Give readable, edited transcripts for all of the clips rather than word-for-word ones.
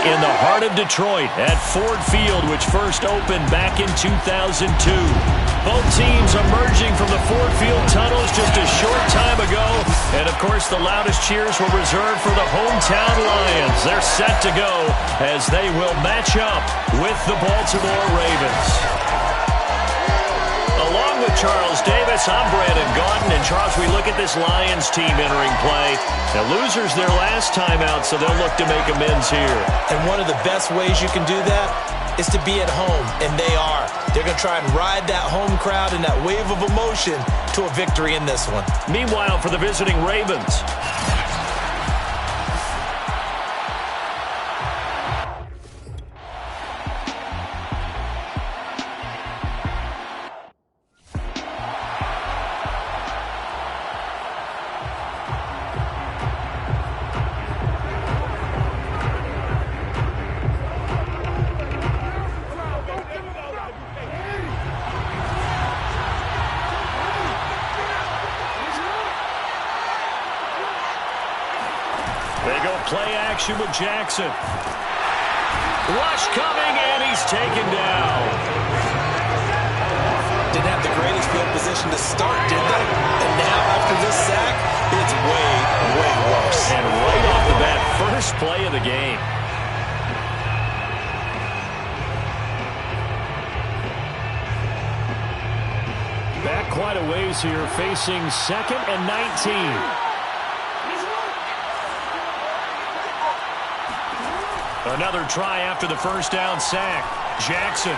in the heart of Detroit at Ford Field, which first opened back in 2002. Both teams emerging from the Ford Field tunnels just a short time ago. And, of course, the loudest cheers were reserved for the hometown Lions. They're set to go as they will match up with the Baltimore Ravens. Along with Charles Davis, I'm Brandon Gaudin. And, Charles, we look at this Lions team entering play. Now, losers their last time out, so they'll look to make amends here. And one of the best ways you can do that is to be at home, and they are. They're going to try and ride that home crowd and that wave of emotion to a victory in this one. Meanwhile, for the visiting Ravens, play action with Jackson. Rush coming, and he's taken down. Didn't have the greatest field position to start, did they? And now after this sack, it's way, way worse. And right off the bat, first play of the game. Back quite a ways here, facing 2nd and 19. Another try after the first down sack. Jackson.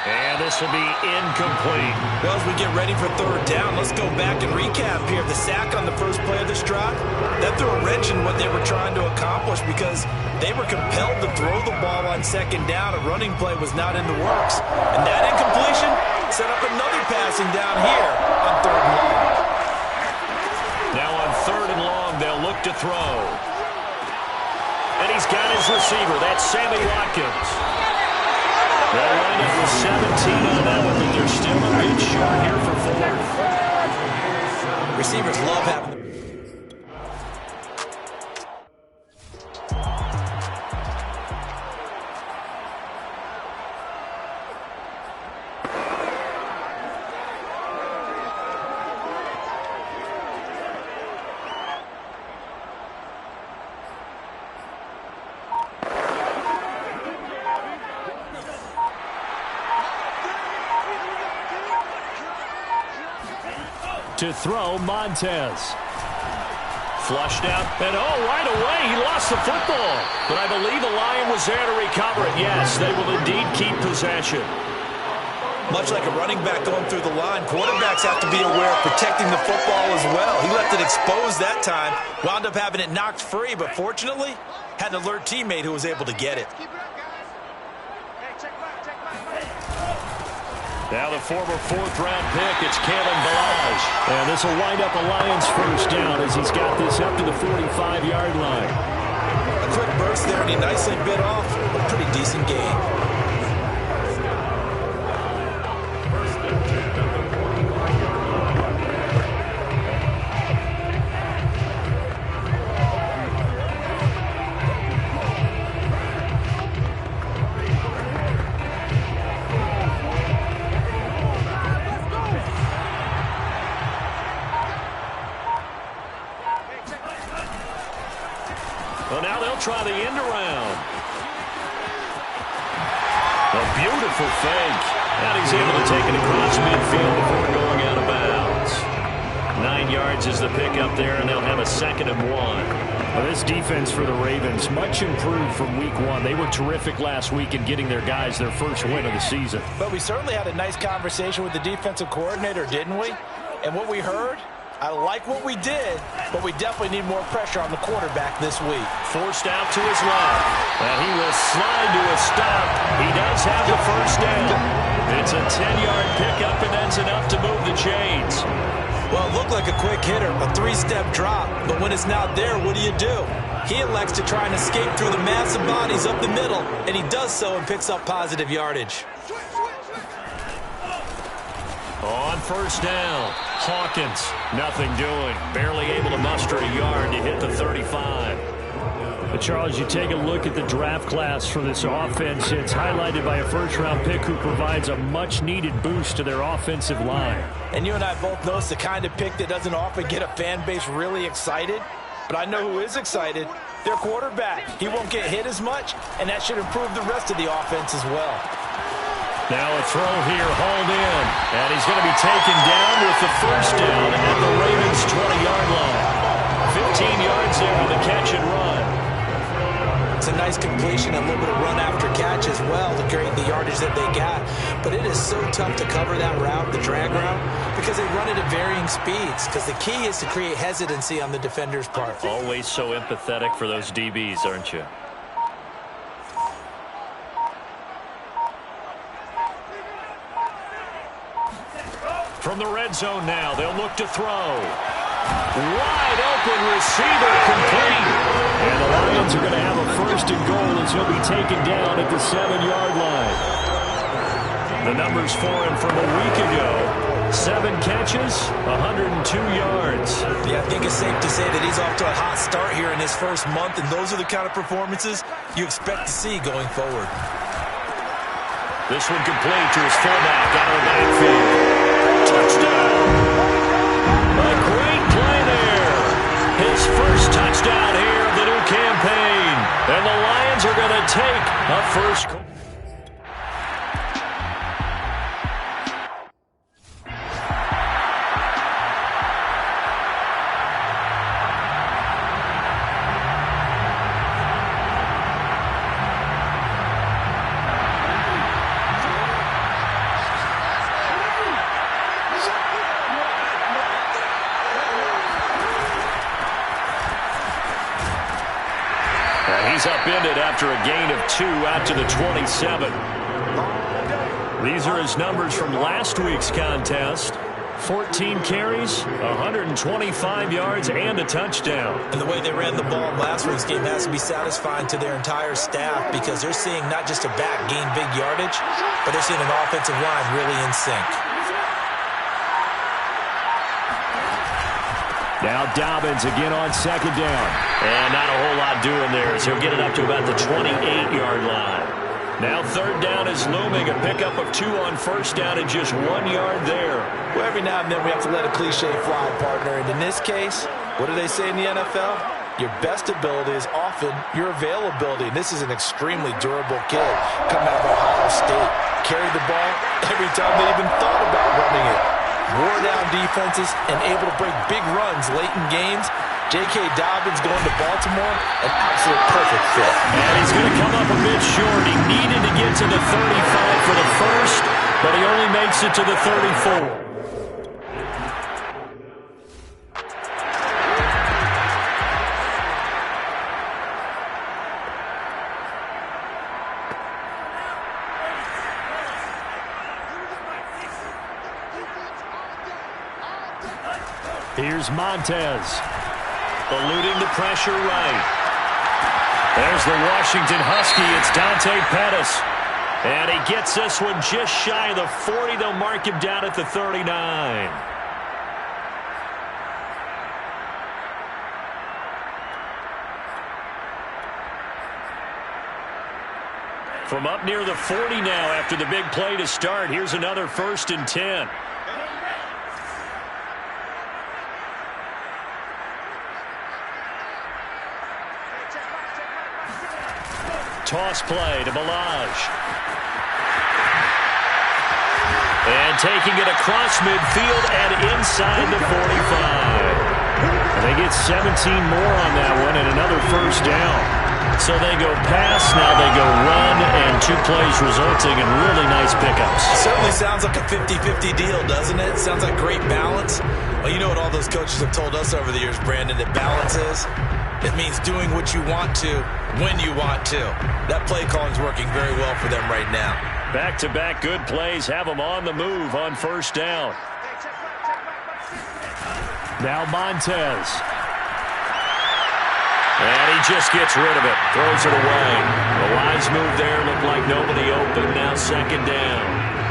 And this will be incomplete. Well, as we get ready for third down, let's go back and recap here. The sack on the first play of this drive, that threw a wrench in what they were trying to accomplish because they were compelled to throw the ball on second down. A running play was not in the works. And that incompletion set up another passing down here on third and long. Now on third and long, they'll look to throw. And he's got his receiver. That's Sammy Watkins. They'll line up with 17 on that one, but they're still a bit short here for Ford. Receivers love having the... To throw, Montez. Flushed out, and right away, he lost the football. But I believe the Lion was there to recover it. Yes, they will indeed keep possession. Much like a running back going through the line, quarterbacks have to be aware of protecting the football as well. He left it exposed that time, wound up having it knocked free, but fortunately, had an alert teammate who was able to get it. Now the former fourth-round pick, it's Kalen Balaj. And this will wind up a Lions first down as he's got this up to the 45-yard line. A quick burst there, and he nicely bit off a pretty decent gain. Well, now they'll try the end around. A beautiful fake. And he's able to take it across midfield before going out of bounds. 9 yards is the pickup there, and they'll have a 2nd and 1. Well, this defense for the Ravens, much improved from week 1. They were terrific last week in getting their guys their first win of the season. But we certainly had a nice conversation with the defensive coordinator, didn't we? And what we heard, I like what we did, but we definitely need more pressure on the quarterback this week. Forced out to his left, and he will slide to a stop. He does have the first down. It's a 10-yard pickup, and that's enough to move the chains. Well, it looked like a quick hitter, a 3-step drop, but when it's not there, what do? He elects to try and escape through the massive bodies up the middle, and he does so and picks up positive yardage. On first down, Hawkins, nothing doing. Barely able to muster a yard to hit the 35. Charles, you take a look at the draft class for this offense. It's highlighted by a first-round pick who provides a much-needed boost to their offensive line. And you and I both know it's the kind of pick that doesn't often get a fan base really excited. But I know who is excited. Their quarterback. He won't get hit as much, and that should improve the rest of the offense as well. Now a throw here, hauled in. And he's going to be taken down with the first down at the Ravens' 20-yard line. 15 yards there on the catch and run. It's a nice completion, a little bit of run after catch as well to create the yardage that they got. But it is so tough to cover that route, the drag route, because they run it at varying speeds. Because the key is to create hesitancy on the defender's part. Always so empathetic for those DBs, aren't you? From the red zone now, they'll look to throw. Wide open receiver, complete. And the Lions are going to have a first and goal as he'll be taken down at the 7-yard line. The numbers for him from a week ago: 7 catches, 102 yards. Yeah, I think it's safe to say that he's off to a hot start here in his first month, and those are the kind of performances you expect to see going forward. This one complete to his fullback out of the backfield. Touchdown! A great play there. His first touchdown here of the new campaign. And the Lions are going to take a first. He's upended after a gain of 2 out to the 27. These are his numbers from last week's contest. 14 carries, 125 yards, and a touchdown. And the way they ran the ball in last week's game has to be satisfying to their entire staff, because they're seeing not just a back gain big yardage, but they're seeing an offensive line really in sync. Now Dobbins again on second down. And not a whole lot doing there, as he'll get it up to about the 28-yard line. Now third down is looming. A pickup of 2 on first down and just 1 yard there. Well, every now and then we have to let a cliche fly, partner. And in this case, what do they say in the NFL? Your best ability is often your availability. And this is an extremely durable kid coming out of Ohio State. Carried the ball every time they even thought about running it. Wore down defenses and able to break big runs late in games. J.K. Dobbins going to Baltimore, an absolute perfect fit. And he's going to come up a bit short. He needed to get to the 35 for the first, but he only makes it to the 34. Here's Montez. Eluding the pressure right. There's the Washington Husky. It's Dante Pettis. And he gets this one just shy of the 40. They'll mark him down at the 39. From up near the 40 now after the big play to start. Here's another 1st and 10. Toss play to Balaj. And taking it across midfield and inside the 45. And they get 17 more on that one and another first down. So they go pass, now they go run, and 2 plays resulting in really nice pickups. Certainly sounds like a 50-50 deal, doesn't it? Sounds like great balance. Well, you know what all those coaches have told us over the years, Brandon, that balance is? It means doing what you want to, when you want to. That play calling is working very well for them right now. Back-to-back good plays have them on the move on first down. Now Montez. And he just gets rid of it. Throws it away. The lines move there. Looked like nobody open. Now second down.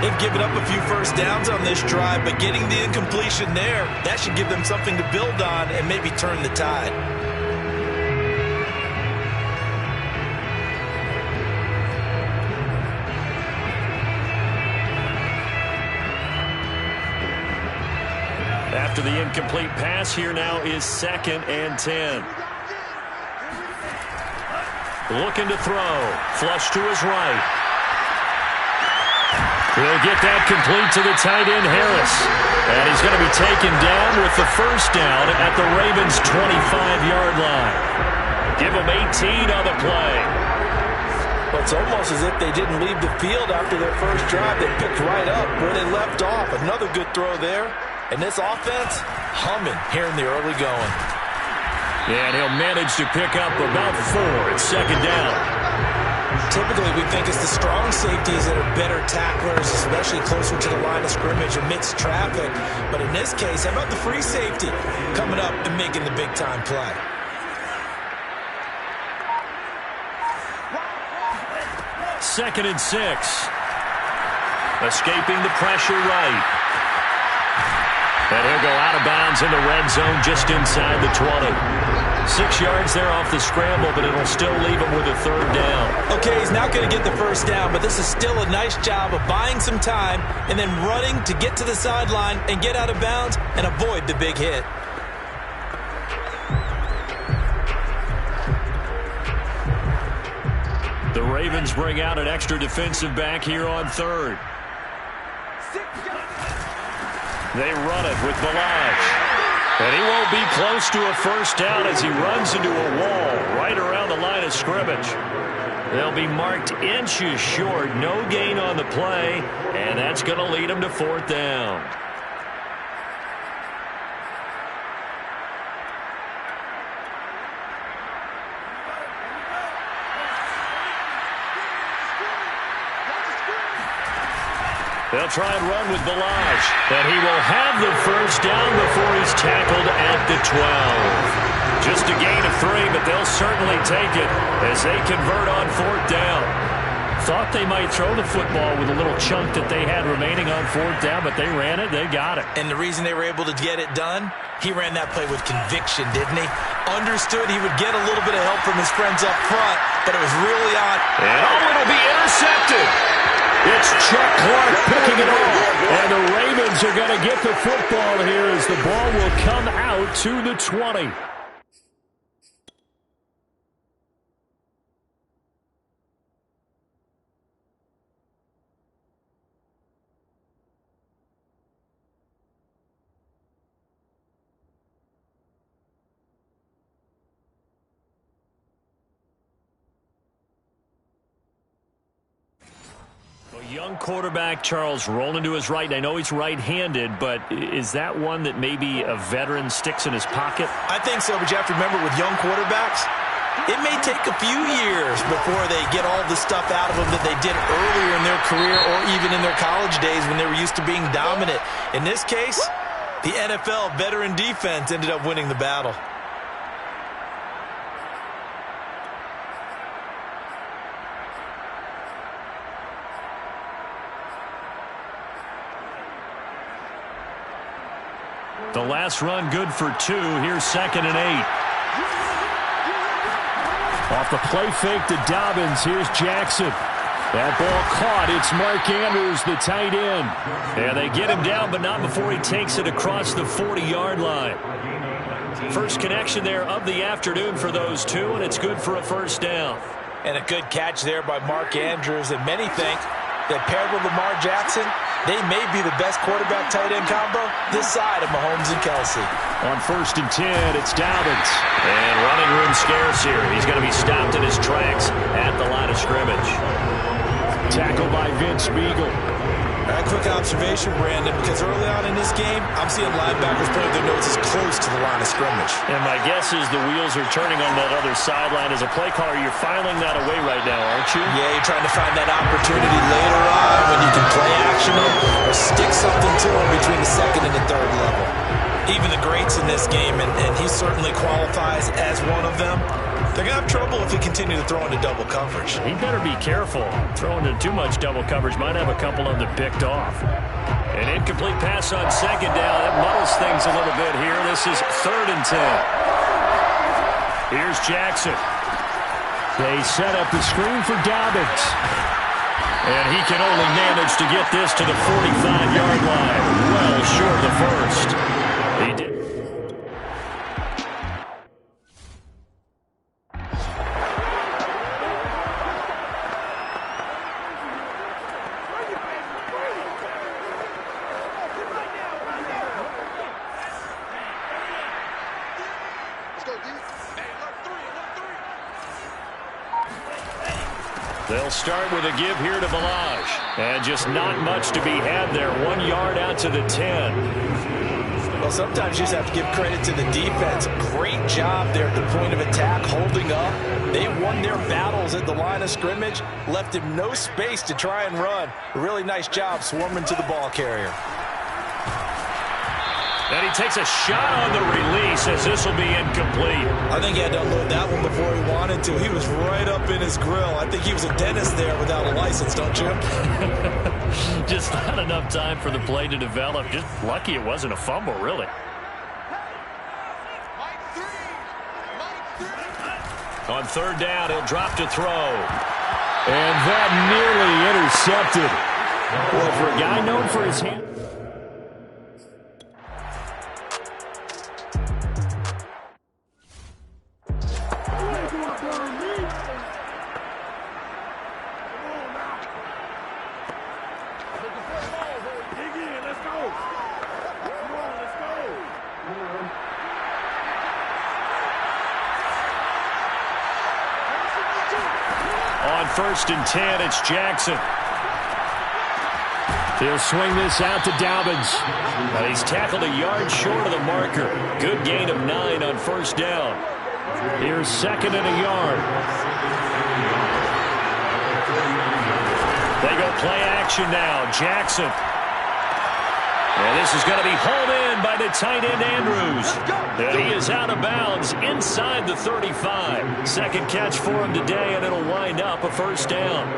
They've given up a few first downs on this drive, but getting the incompletion there, that should give them something to build on and maybe turn the tide. after the incomplete pass. Here now is 2nd and 10. Looking to throw. Flush to his right. He'll get that complete to the tight end, Harris. And he's going to be taken down with the first down at the Ravens' 25-yard line. Give them 18 on the play. Well, it's almost as if they didn't leave the field after their first drive. They picked right up where they left off. Another good throw there. And this offense, humming here in the early going. And he'll manage to pick up about 4 at 2nd down. Typically, we think it's the strong safeties that are better tacklers, especially closer to the line of scrimmage amidst traffic. But in this case, how about the free safety coming up and making the big-time play? Second and 6. Escaping the pressure right. And he'll go out of bounds in the red zone just inside the 20. 6 yards there off the scramble, but it'll still leave him with a 3rd down. Okay, he's not going to get the first down, but this is still a nice job of buying some time and then running to get to the sideline and get out of bounds and avoid the big hit. The Ravens bring out an extra defensive back here on 3rd. They run it with Balaj. And he won't be close to a first down as he runs into a wall right around the line of scrimmage. They'll be marked inches short, no gain on the play, and that's going to lead him to 4th down. They'll try and run with Balaj, and he will have the first down before he's tackled at the 12. Just a gain of 3, but they'll certainly take it as they convert on 4th down. Thought they might throw the football with a little chunk that they had remaining on 4th down, but they ran it, they got it. And the reason they were able to get it done, he ran that play with conviction, didn't he? Understood he would get a little bit of help from his friends up front, but it was really on. And it'll be intercepted. It's Chuck Clark picking it off. And the Ravens are going to get the football here as the ball will come out to the 20. Young quarterback, Charles, rolling to his right. And I know he's right-handed, but is that one that maybe a veteran sticks in his pocket? I think so, but you have to remember with young quarterbacks, it may take a few years before they get all the stuff out of them that they did earlier in their career or even in their college days when they were used to being dominant. In this case, the NFL veteran defense ended up winning the battle. The last run good for 2. Here's 2nd and 8. Off the play fake to Dobbins. Here's Jackson. That ball caught. It's Mark Andrews, the tight end. And they get him down, but not before he takes it across the 40-yard line. First connection there of the afternoon for those two, and it's good for a first down. And a good catch there by Mark Andrews. And many think that paired with Lamar Jackson, they may be the best quarterback-tight end combo this side of Mahomes and Kelsey. On 1st and 10, it's Dobbins. And running room scarce here. He's going to be stopped in his tracks at the line of scrimmage. Tackled by Vince Beagle. A quick observation, Brandon, because early on in this game, I'm seeing linebackers putting their noses close to the line of scrimmage. And my guess is the wheels are turning on that other sideline. As a play caller, you're filing that away right now, aren't you? Yeah, you're trying to find that opportunity later on when you can play action or stick something to them between the 2nd and the 3rd level. Even the greats in this game, and he certainly qualifies as one of them, they're going to have trouble if we continue to throw into double coverage. He better be careful. Throwing into too much double coverage might have a couple of them picked off. An incomplete pass on 2nd down. That muddles things a little bit here. This is 3rd and 10. Here's Jackson. They set up the screen for Dobbins. And he can only manage to get this to the 45-yard line. Well short of the first. He did. They'll start with a give here to Balaj. And just not much to be had there. 1 yard out to the 10. Well, sometimes you just have to give credit to the defense. Great job there at the point of attack, holding up. They won their battles at the line of scrimmage, left him no space to try and run. A really nice job swarming to the ball carrier. And he takes a shot on the release as this will be incomplete. I think he had to unload that one before he wanted to. He was right up in his grill. I think he was a dentist there without a license, don't you? Just not enough time for the play to develop. Just lucky it wasn't a fumble, really. On third down, he'll drop to throw. And that nearly intercepted. Well, for a guy known for his hand. On 1st and 10, it's Jackson. He'll swing this out to Dobbins. He's tackled a yard short of the marker. Good gain of 9 on 1st down. Here's 2nd and a yard. They go play action now. Jackson. And this is going to be hauled in by the tight end, Andrews. And he is out of bounds inside the 35. Second catch for him today, and it'll wind up a 1st down.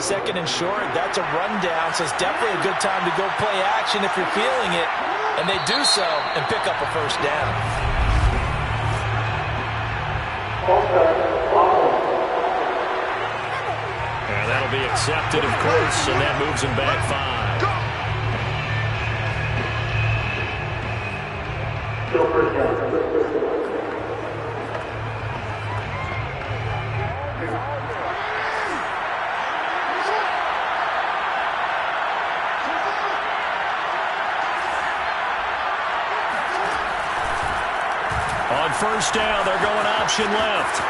2nd and short, that's a rundown, so it's definitely a good time to go play action if you're feeling it. And they do so and pick up a 1st down. And that'll be accepted, of course, and that moves him back 5. On 1st down, they're going option left.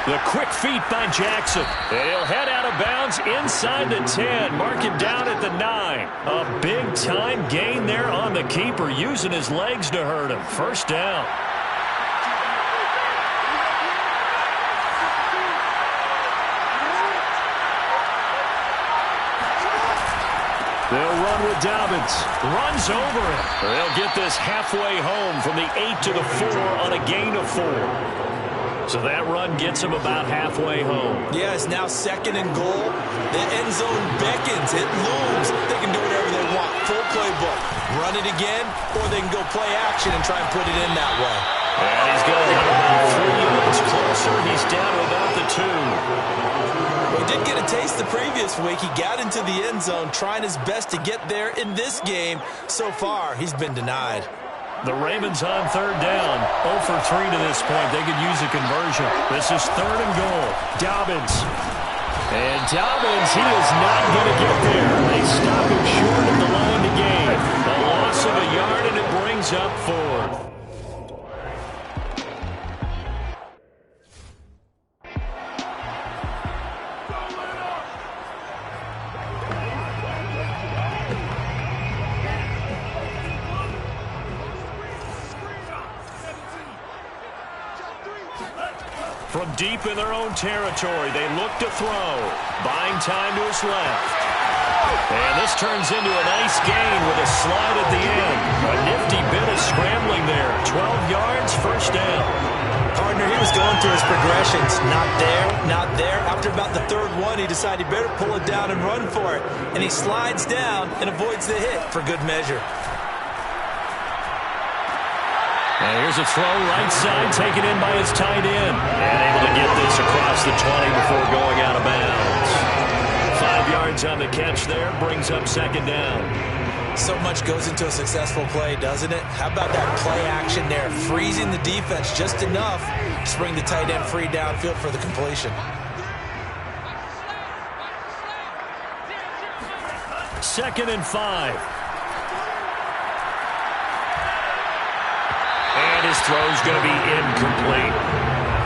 The quick feet by Jackson. And he'll head out of bounds inside the 10. Mark him down at the 9. A big-time gain there on the keeper, using his legs to hurt him. 1st down. They'll run with Dobbins. Runs over it. They'll get this halfway home from the 8 to the 4 on a gain of 4. So that run gets him about halfway home. Yeah, it's now 2nd and goal. The end zone beckons. It looms. They can do whatever they want. Full playbook. Run it again, or they can go play action and try and put it in that way. And he's going to get about 3 yards closer. He's down to about the 2. He did get a taste the previous week. He got into the end zone, trying his best to get there in this game. So far, he's been denied. The Ravens on 3rd down. 0 for 3 to this point. They could use a conversion. This is 3rd and goal. Dobbins. And Dobbins, he is not going to get there. They stop him short of the line to gain. A loss of a yard, and it brings up 4th. From deep in their own territory, they look to throw. Buying time to his left. And this turns into a nice gain with a slide at the end. A nifty bit of scrambling there. 12 yards, 1st down. Partner, he was going through his progressions. Not there, not there. After about the 3rd one, he decided he better pull it down and run for it. And he slides down and avoids the hit for good measure. And here's a throw right side, taken in by his tight end. And able to get this across the 20 before going out of bounds. 5 yards on the catch there, brings up 2nd down. So much goes into a successful play, doesn't it? How about that play action there? Freezing the defense just enough to bring the tight end free downfield for the completion. Second and 5. And his throw's going to be incomplete.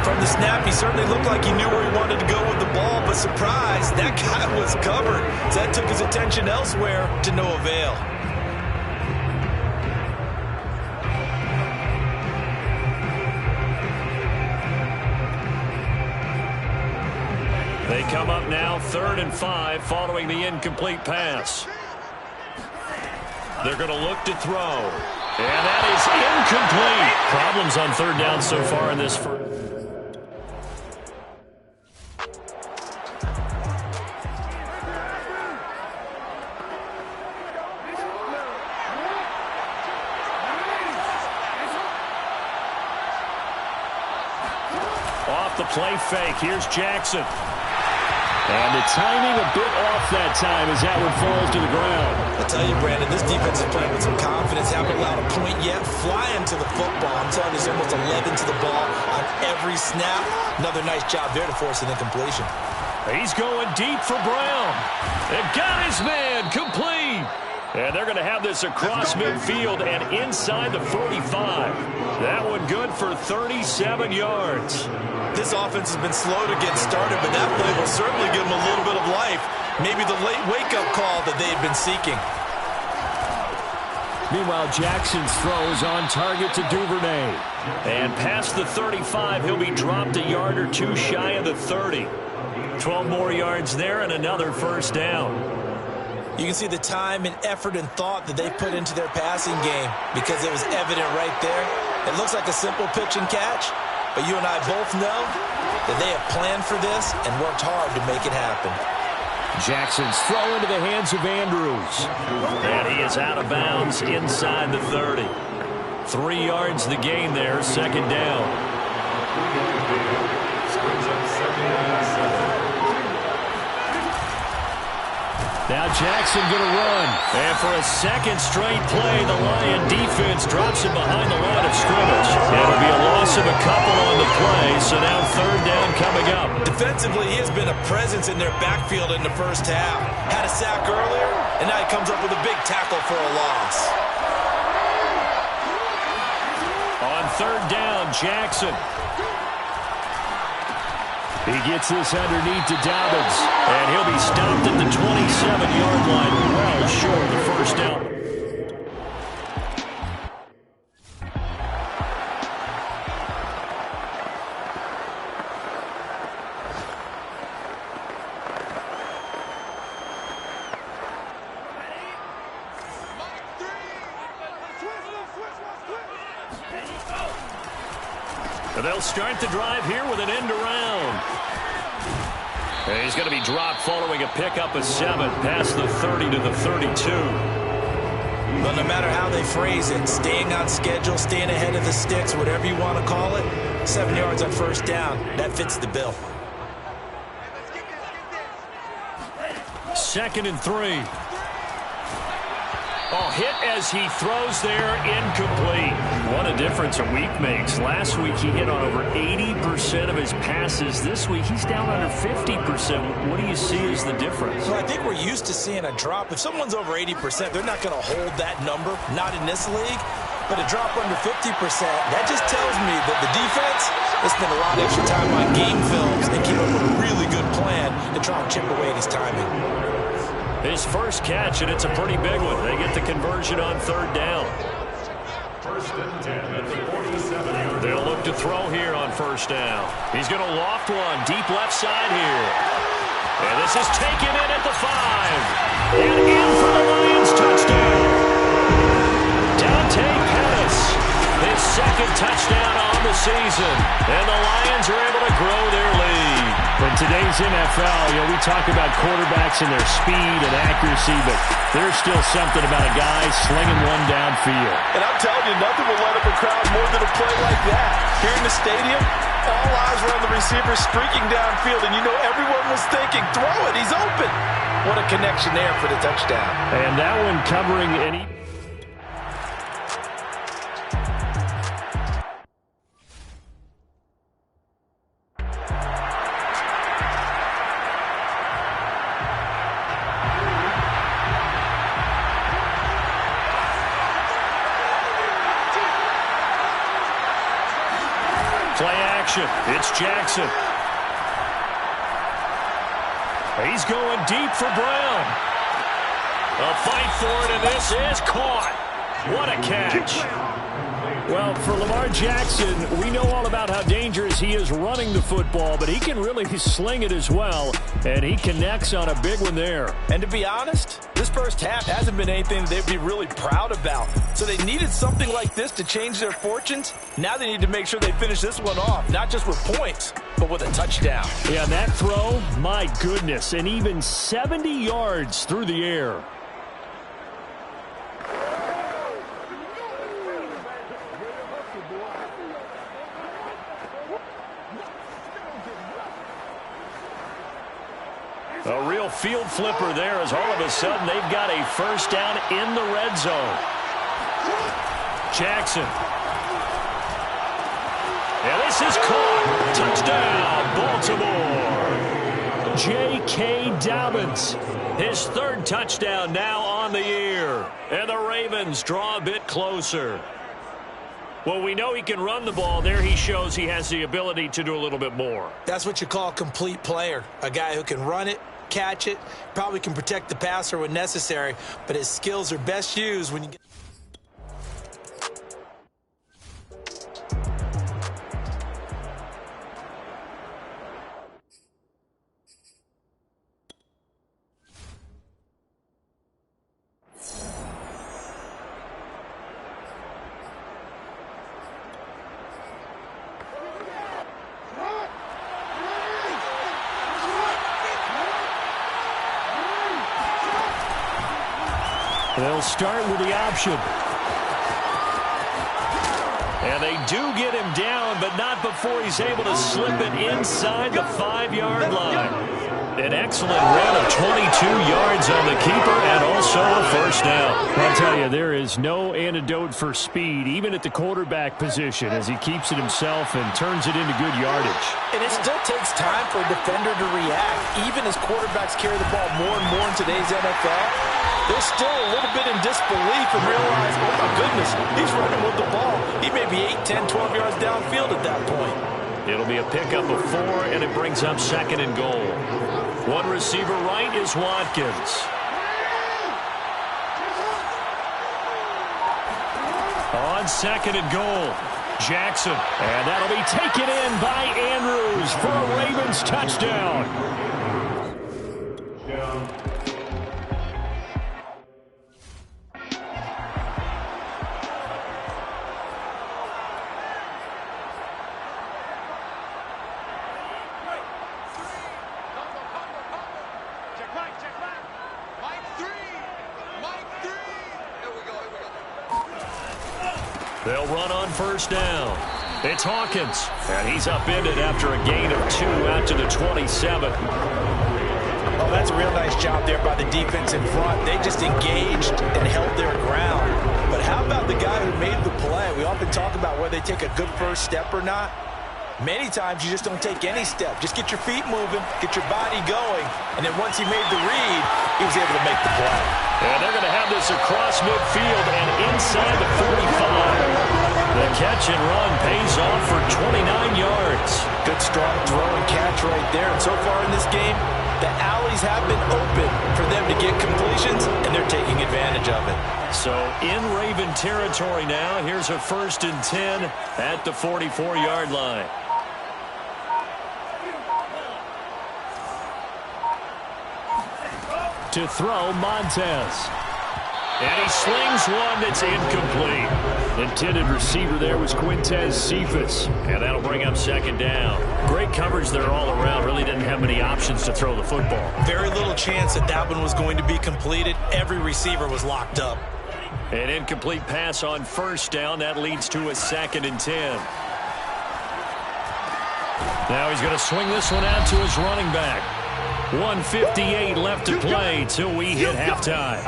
From the snap, he certainly looked like he knew where he wanted to go with the ball, but surprise, that guy was covered. So that took his attention elsewhere to no avail. They come up now 3rd and 5 following the incomplete pass. They're going to look to throw. And that is incomplete. Problems on 3rd down so far in this first. Off the play fake. Here's Jackson. And the timing a bit off that time as that one falls to the ground. I tell you, Brandon, this defense is playing with some confidence. Haven't allowed a point yet. Flying to the football. I'm telling you, it's almost 11 to the ball on every snap. Another nice job there to force an incompletion. He's going deep for Brown. They've got his man complete. And they're going to have this across midfield and inside the 45. That one good for 37 yards. This offense has been slow to get started, but that play will certainly give them a little bit of life. Maybe the late wake-up call that they've been seeking. Meanwhile, Jackson's throw is on target to Duvernay. And past the 35, he'll be dropped a yard or two shy of the 30. 12 more yards there and another first down. You can see the time and effort and thought that they put into their passing game because it was evident right there. It looks like a simple pitch and catch, but you and I both know that they have planned for this and worked hard to make it happen. Jackson's throw into the hands of Andrews. And he is out of bounds inside the 30. 3 yards the gain there, second down. Now Jackson going to run. And for a second straight play, the Lion defense drops him behind the line of scrimmage. It'll be a loss of a couple on the play, so now third down coming up. Defensively, he has been a presence in their backfield in the first half. Had a sack earlier, and now he comes up with a big tackle for a loss. On third down, Jackson. He gets this underneath to Dobbins, and he'll be stopped at the 27-yard line, well short of the first down. And they'll start the drive here with an end around. And he's going to be dropped following a pickup of 7 past the 30 to the 32. But no matter how they phrase it, staying on schedule, staying ahead of the sticks, whatever you want to call it, 7 yards on first down, that fits the bill. 2nd and 3. Oh, hit as he throws there, incomplete. What a difference a week makes. Last week he hit on over 80% of his passes. This week he's down under 50%. What do you see as the difference? Well, I think we're used to seeing a drop. If someone's over 80%, they're not going to hold that number, not in this league. But a drop under 50%, that just tells me that the defense has spent a lot of extra time on game films and came up with a really good plan to try and chip away at his timing. His first catch, and it's a pretty big one. They get the conversion on third down. First and 10 at the 47. They'll look to throw here on first down. He's going to loft one deep left side here. And this is taken in at the 5. And in for the Lions touchdown. Dante Pettis, his second touchdown on the season. And the Lions are able to grow their lead. In today's NFL, we talk about quarterbacks and their speed and accuracy, but there's still something about a guy slinging one downfield. And I'm telling you, nothing will light up a crowd more than a play like that. Here in the stadium, All eyes were on the receiver streaking downfield, and you know everyone was thinking, throw it, he's open. What a connection there for the touchdown. And that one covering any... Play action. It's Jackson. He's going deep for Brown. A fight for it, and this is caught. What a catch. Well, for Lamar Jackson, we know all about how dangerous he is running the football, but he can really sling it as well, and he connects on a big one there. And to be honest, this first half hasn't been anything they'd be really proud about. So they needed something like this to change their fortunes. Now they need to make sure they finish this one off, not just with points, but with a touchdown. Yeah, that throw, my goodness, and even 70 yards through the air. A real field flipper there as all of a sudden they've got a first down in the red zone. Jackson. And this is caught. Touchdown, Baltimore. J.K. Dobbins. His third touchdown now on the year. And the Ravens draw a bit closer. Well, we know he can run the ball. There he shows he has the ability to do a little bit more. That's what you call a complete player. A guy who can run it, catch it, probably can protect the passer when necessary, but his skills are best used when you get... They'll start with the option. And they do get him down, but not before he's able to slip it inside the 5-yard line. An excellent run of 22 yards on the keeper and also a first down. I'll tell you, there is no antidote for speed, even at the quarterback position, as he keeps it himself and turns it into good yardage. And it still takes time for a defender to react. Even as quarterbacks carry the ball more and more in today's NFL, they're still a little bit in disbelief and realize, oh my goodness, he's running with the ball. He may be 8, 10, 12 yards downfield at that point. It'll be a pickup of 4, and it brings up 2nd and goal. One receiver right is Watkins. On 2nd and goal, Jackson. And that'll be taken in by Andrews for a Ravens touchdown. They'll run on first down. It's Hawkins, and he's upended after a gain of 2 out to the 27. Oh, that's a real nice job there by the defense in front. They just engaged and held their ground. But how about the guy who made the play? We often talk about whether they take a good first step or not. Many times you just don't take any step. Just get your feet moving, get your body going, and then once he made the read, he was able to make the play. And they're going to have this across midfield and inside the 45. The catch and run pays off for 29 yards. Good strong throw and catch right there. And so far in this game, the alleys have been open for them to get completions, and they're taking advantage of it. So in Raven territory now, here's a 1st and 10 at the 44-yard line. To throw, Montez. And he slings one that's incomplete. Intended receiver there was Quintez Cephas. And that'll bring up 2nd down. Great coverage there all around. Really didn't have many options to throw the football. Very little chance that that one was going to be completed. Every receiver was locked up. An incomplete pass on first down. That leads to a 2nd and 10. Now he's going to swing this one out to his running back. 1:58 left to play till we hit halftime.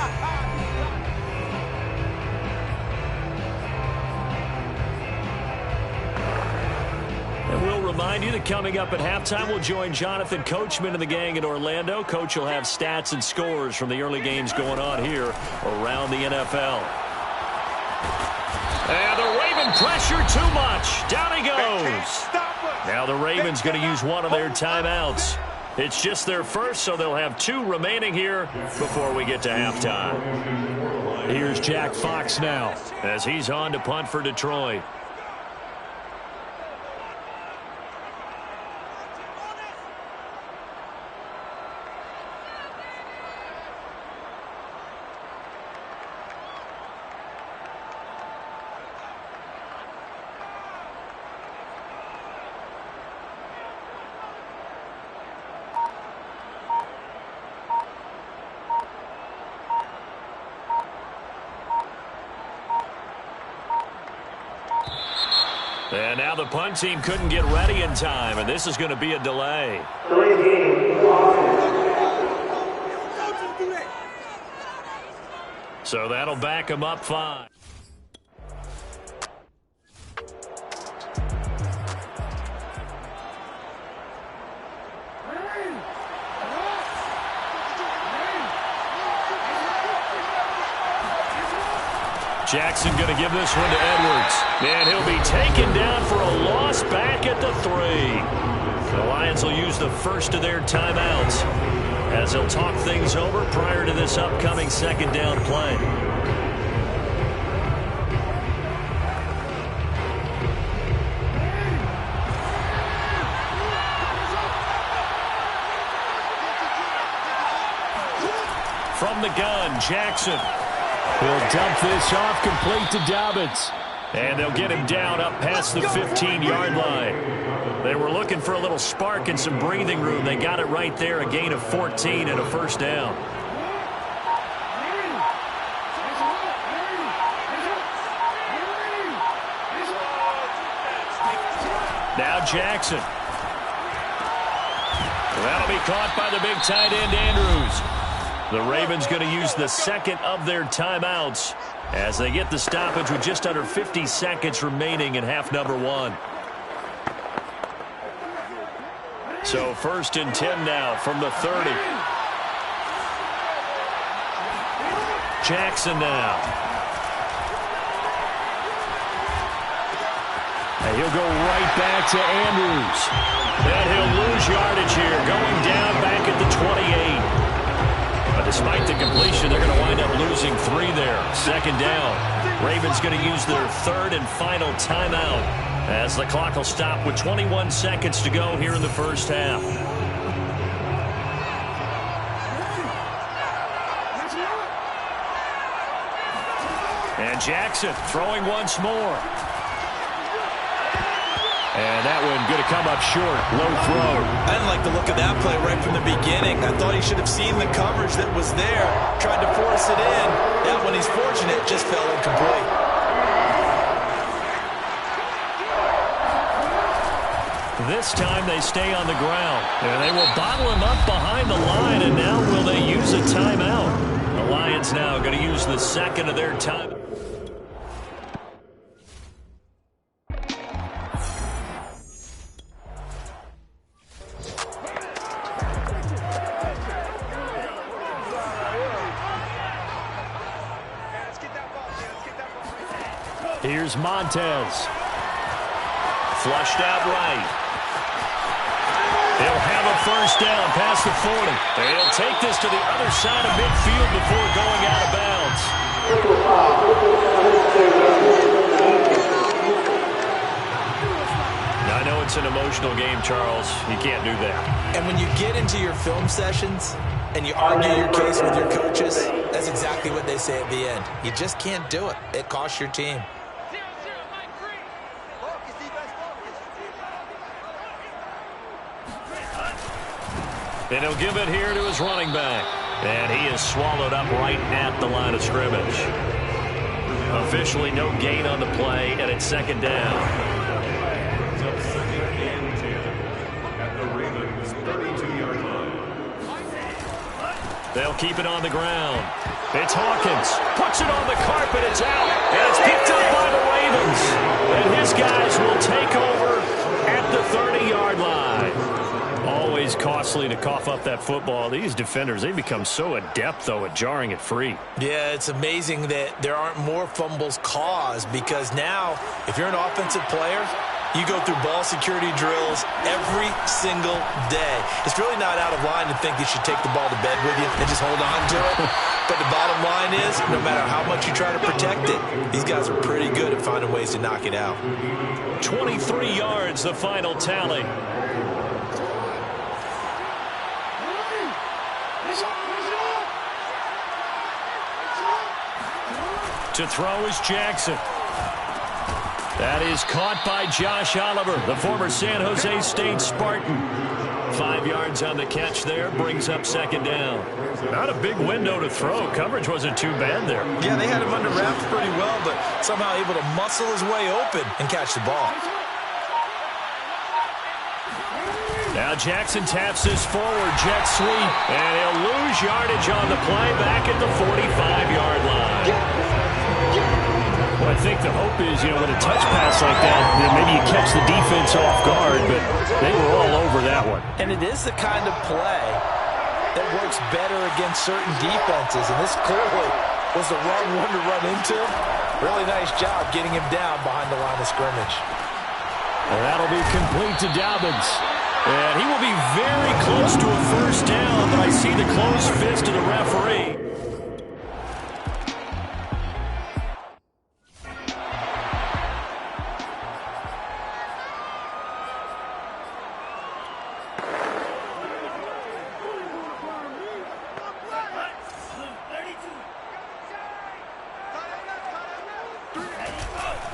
And we'll remind you that coming up at halftime, we'll join Jonathan Coachman and the gang in Orlando. Coach will have stats and scores from the early games going on here around the NFL. And the Raven pressure too much. Down he goes. Now the Ravens going to use one of their timeouts. It's just their first, so they'll have 2 remaining here before we get to halftime. Here's Jack Fox now as he's on to punt for Detroit. And now the punt team couldn't get ready in time, and this is going to be a delay. So that'll back him up 5. Jackson going to give this one to Edwards. And he'll be taken down for a loss back at the 3. The Lions will use the first of their timeouts as they'll talk things over prior to this upcoming second down play. From the gun, Jackson. He'll dump this off complete to Dobbins. And they'll get him down up past the 15-yard line. They were looking for a little spark and some breathing room. They got it right there, a gain of 14 and a first down. Now Jackson. That'll be caught by the big tight end, Andrews. The Ravens going to use the second of their timeouts as they get the stoppage with just under 50 seconds remaining in half number 1. So 1st and 10 now from the 30. Jackson now. And he'll go right back to Andrews. And he'll lose yardage here, going down back at the 28. But despite the completion, they're going to wind up losing 3 there. Second down. Ravens going to use their 3rd and final timeout as the clock will stop with 21 seconds to go here in the first half. And Jackson throwing once more. And that one going to come up short. Low throw. I didn't like the look of that play right from the beginning. I thought he should have seen the coverage that was there. Tried to force it in. That one, he's fortunate, just fell incomplete. This time they stay on the ground. And they will bottle him up behind the line. And now will they use a timeout? The Lions now going to use the second of their time. Here's Montez. Flushed out right. He'll have a first down past the 40. And he'll take this to the other side of midfield before going out of bounds. Now, I know it's an emotional game, Charles. You can't do that. And when you get into your film sessions and you argue your case with your coaches, that's exactly what they say at the end. You just can't do it. It costs your team. And he'll give it here to his running back. And he is swallowed up right at the line of scrimmage. Officially no gain on the play, and it's second down. They'll keep it on the ground. It's Hawkins. Puts it on the carpet. It's out. And it's picked up by the Ravens. And his guys will take over at the 30-yard line. Always costly to cough up that football. These defenders, they become so adept, though, at jarring it free. Yeah, it's amazing that there aren't more fumbles caused, because now, if you're an offensive player, you go through ball security drills every single day. It's really not out of line to think you should take the ball to bed with you and just hold on to it. But the bottom line is, no matter how much you try to protect it, these guys are pretty good at finding ways to knock it out. 23 yards, the final tally. To throw is Jackson. That is caught by Josh Oliver, the former San Jose State Spartan. 5 yards on the catch there, brings up second down. Not a big window to throw. Coverage wasn't too bad there. Yeah, they had him under wraps pretty well, but somehow able to muscle his way open and catch the ball. Now Jackson taps this forward, jet sweep, and he'll lose yardage on the play back at the 45-yard line. Well, I think the hope is, with a touch pass like that, maybe you catch the defense off guard, but they were all over that one. And it is the kind of play that works better against certain defenses, and this clearly was the wrong one to run into. Really nice job getting him down behind the line of scrimmage. And that'll be complete to Dobbins. And he will be very close to a first down, but I see the closed fist of the referee.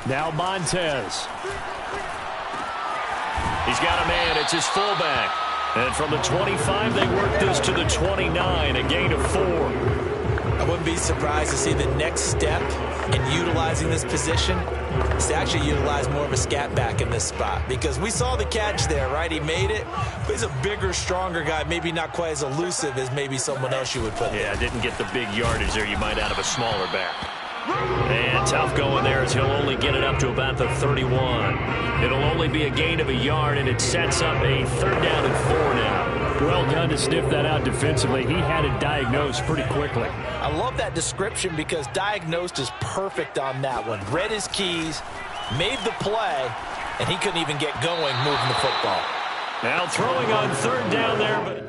Now Montez. He's got a man. It's his fullback. And from the 25, they work this to the 29, a gain of 4. I wouldn't be surprised to see the next step in utilizing this position is to actually utilize more of a scat back in this spot, because we saw the catch there, right? He made it, but he's a bigger, stronger guy, maybe not quite as elusive as maybe someone else you would put there. Yeah, didn't get the big yardage there you might out of a smaller back. And tough going there as he'll only get it up to about the 31. It'll only be a gain of a yard, and it sets up a 3rd down and 4 now. Well done to sniff that out defensively. He had it diagnosed pretty quickly. I love that description, because diagnosed is perfect on that one. Read his keys, made the play, and he couldn't even get going moving the football. Now throwing on 3rd down there, but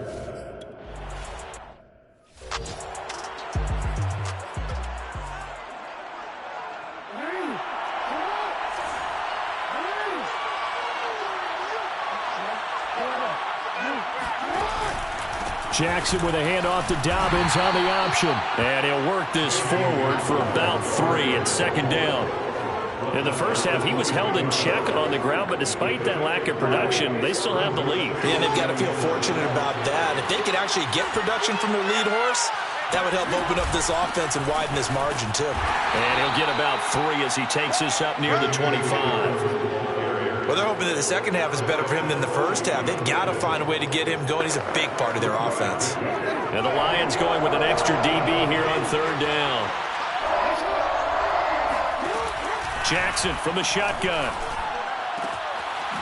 Jackson with a handoff to Dobbins on the option. And he'll work this forward for about 3 at 2nd down. In the first half, he was held in check on the ground, but despite that lack of production, they still have the lead. Yeah, they've got to feel fortunate about that. If they could actually get production from their lead horse, that would help open up this offense and widen this margin, too. And he'll get about 3 as he takes this up near the 25. Well, they're hoping that the second half is better for him than the first half. They've got to find a way to get him going. He's a big part of their offense. And the Lions going with an extra DB here on 3rd down. Jackson from the shotgun.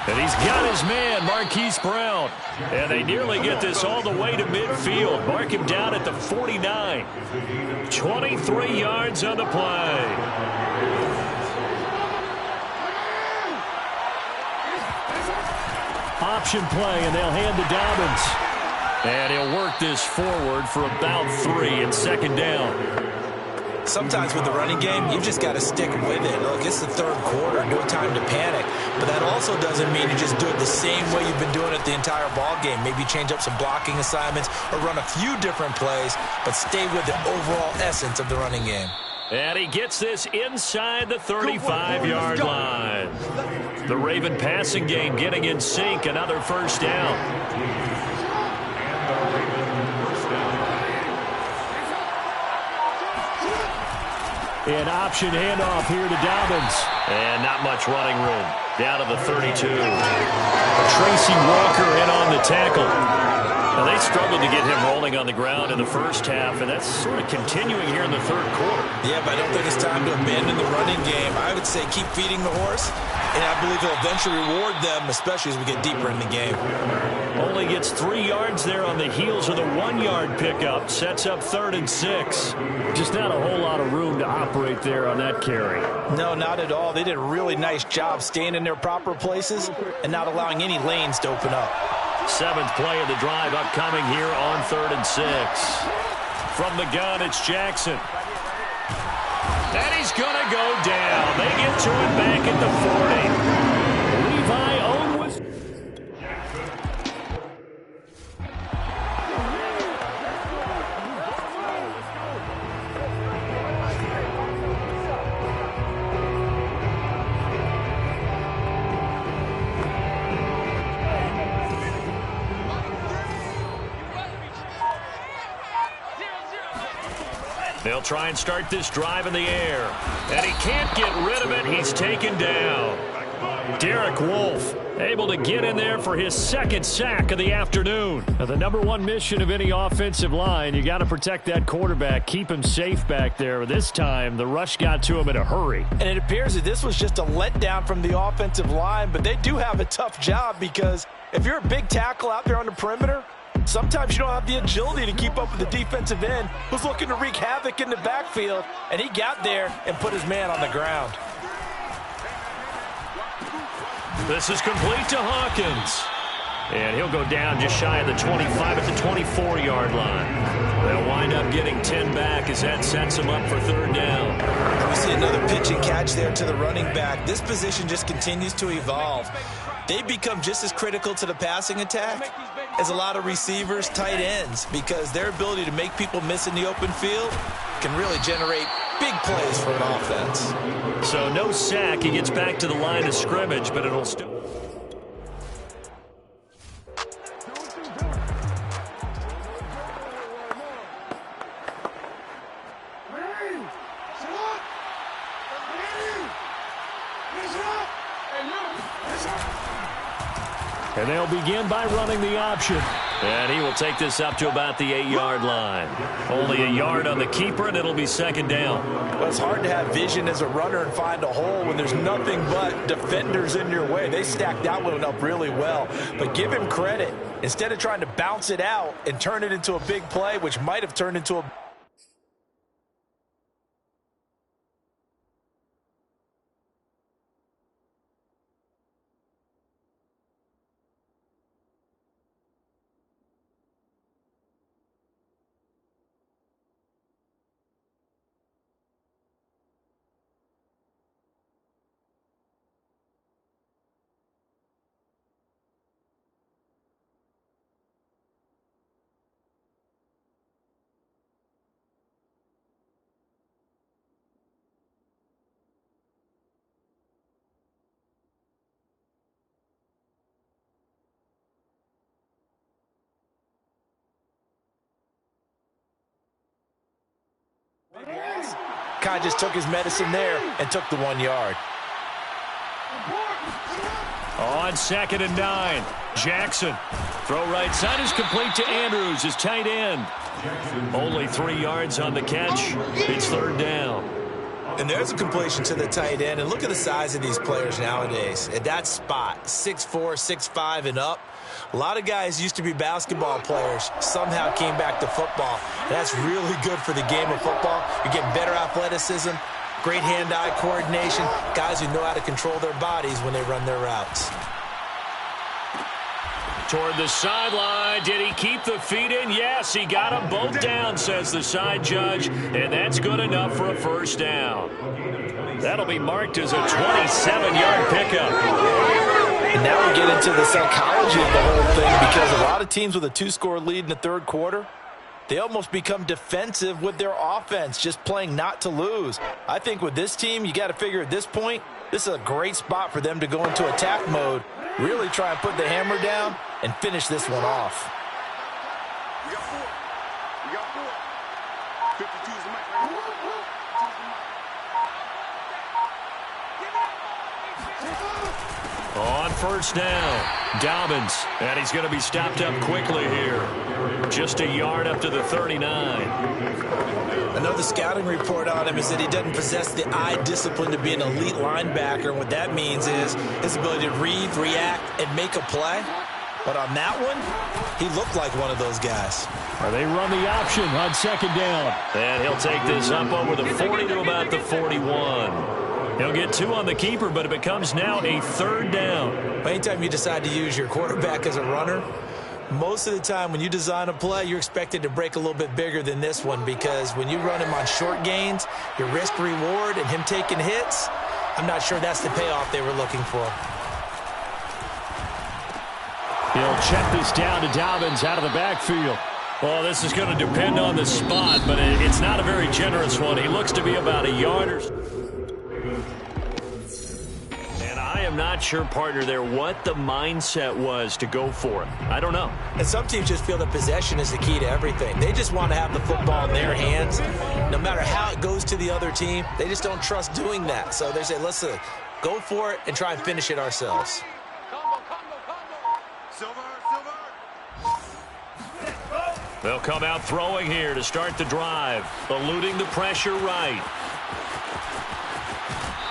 And he's got his man, Marquise Brown. And they nearly get this all the way to midfield. Mark him down at the 49. 23 yards on the play. Option play, and they'll hand to Dobbins. And he'll work this forward for about 3 at 2nd down. Sometimes with the running game, you've just got to stick with it. Look, it's the 3rd quarter, no time to panic. But that also doesn't mean you just do it the same way you've been doing it the entire ball game. Maybe change up some blocking assignments or run a few different plays, but stay with the overall essence of the running game. And he gets this inside the 35-yard line. The Raven passing game getting in sync. Another first down. An option handoff here to Dobbins. And not much running room. Down to the 32. Tracy Walker in on the tackle. Now, they struggled to get him rolling on the ground in the first half, and that's sort of continuing here in the third quarter. Yeah, but I don't think it's time to abandon the running game. I would say keep feeding the horse, and I believe he'll eventually reward them, especially as we get deeper in the game. Only gets 3 yards there on the heels of the 1-yard pickup. Sets up 3rd and 6. Just not a whole lot of room to operate there on that carry. No, not at all. They did a really nice job staying in their proper places and not allowing any lanes to open up. 7th play of the drive upcoming here on 3rd and 6. From the gun, it's Jackson. And he's going to go down. They get to him back at the 40. Levi Owen was... They'll try and start this drive in the air. And he can't get rid of it. He's taken down. Derek Wolfe able to get in there for his 2nd sack of the afternoon. Now, the #1 mission of any offensive line, you got to protect that quarterback, keep him safe back there. This time, the rush got to him in a hurry. And it appears that this was just a letdown from the offensive line, but they do have a tough job because if you're a big tackle out there on the perimeter, sometimes you don't have the agility to keep up with the defensive end who's looking to wreak havoc in the backfield, and he got there and put his man on the ground. This is complete to Hawkins. And he'll go down just shy of the 25 at the 24-yard line. They'll wind up getting 10 back as that sets him up for 3rd down. We see another pitch and catch there to the running back. This position just continues to evolve. They become just as critical to the passing attack as a lot of receivers, tight ends, because their ability to make people miss in the open field can really generate big plays for an offense. So no sack. He gets back to the line of scrimmage, but it'll still... And they'll begin by running the option. And he will take this up to about the 8-yard line. Only a yard on the keeper, and it'll be 2nd down. Well, it's hard to have vision as a runner and find a hole when there's nothing but defenders in your way. They stacked that one up really well. But give him credit. Instead of trying to bounce it out and turn it into a big play, which might have turned into a... Kind of just took his medicine there and took the 1 yard. On 2nd and 9, Jackson. Throw right side is complete to Andrews, his tight end. Only 3 yards on the catch. It's 3rd down. And there's a completion to the tight end. And look at the size of these players nowadays. At that spot, 6'4", 6'5", and up. A lot of guys used to be basketball players, somehow came back to football. And that's really good for the game of football. You're getting better athleticism, great hand-eye coordination, guys who know how to control their bodies when they run their routes. Toward the sideline. Did he keep the feet in? Yes, he got them both down, says the side judge. And that's good enough for a 1st down. That'll be marked as a 27-yard pickup. And now we get into the psychology of the whole thing, because a lot of teams with a 2-score lead in the 3rd quarter, they almost become defensive with their offense, just playing not to lose. I think with this team, you got to figure at this point, this is a great spot for them to go into attack mode, really try and put the hammer down and finish this one off. You got 4. You got 4. 52 is the mic right here. On first down, Dobbins, and he's going to be stopped up quickly here. Just a yard up to the 39. I know the scouting report on him is that he doesn't possess the eye discipline to be an elite linebacker. And what that means is his ability to read, react, and make a play. But on that one, he looked like one of those guys. They run the option on second down. And he'll take this up over the 40 to about the 41. He'll get 2 on the keeper, but it becomes now a third down. Anytime you decide to use your quarterback as a runner, most of the time when you design a play, you're expected to break a little bit bigger than this one, because when you run him on short gains, your risk-reward and him taking hits, I'm not sure that's the payoff they were looking for. He'll check this down to Dobbins out of the backfield. Well, this is going to depend on the spot, but it's not a very generous one. He looks to be about a yard or so. And I am not sure, partner, there what the mindset was to go for it. I don't know. And some teams just feel that possession is the key to everything. They just want to have the football in their hands. No matter how it goes to the other team, they just don't trust doing that. So they say, listen, go for it and try and finish it ourselves. They'll come out throwing here to start the drive, eluding the pressure right.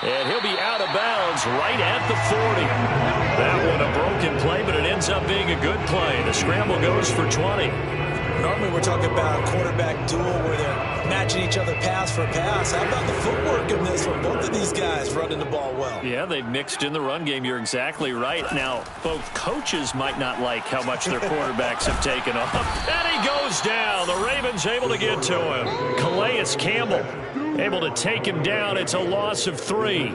And he'll be out of bounds right at the 40. That one a broken play, but it ends up being a good play. The scramble goes for 20. Normally we're talking about a quarterback duel where they're matching each other pass for pass. How about the footwork in this one? Both of these guys running the ball well. Yeah, they've mixed in the run game. You're exactly right. Now, both coaches might not like how much their quarterbacks have taken off. And he goes down. The Ravens able to get to him. Calais Campbell able to take him down. It's a loss of 3.